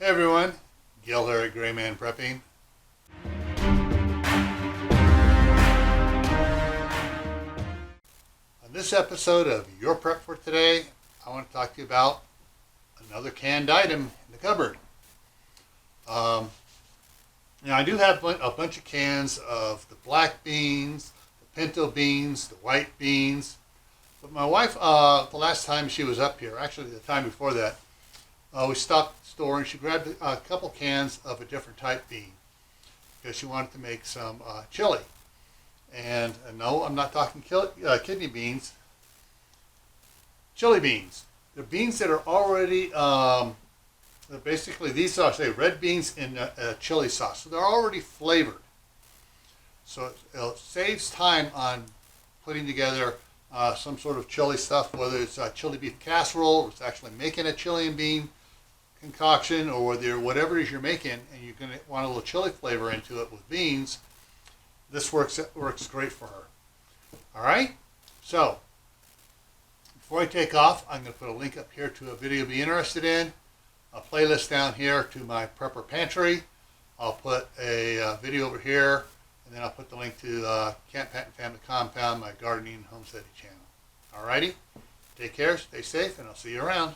Hey everyone, Gil here at Grayman Prepping. On this episode of Your Prep for Today, I want to talk to you about another canned item in the cupboard. Now I do have a bunch of cans of the black beans, the pinto beans, the white beans. But my wife, the last time she was up here, actually the time before that, we stopped at the store and she grabbed a couple cans of a different type bean because she wanted to make some chili. And no, I'm not talking kidney beans, chili beans. They're beans that are already, basically these are, say, red beans in a chili sauce. So they're already flavored. So it saves time on putting together some sort of chili stuff, whether it's a chili beef casserole, or it's actually making a chili and bean concoction, or whether whatever it is you're making and you're going to want a little chili flavor into it with beans. This works great for her. All right, so before I take off, I'm going to put a link up here to a video you'll be interested in, a playlist down here to my prepper pantry. I'll put a video over here, and then I'll put the link to Camp Patton Family Compound, my gardening and homesteading channel. All righty, take care, stay safe, and I'll see you around.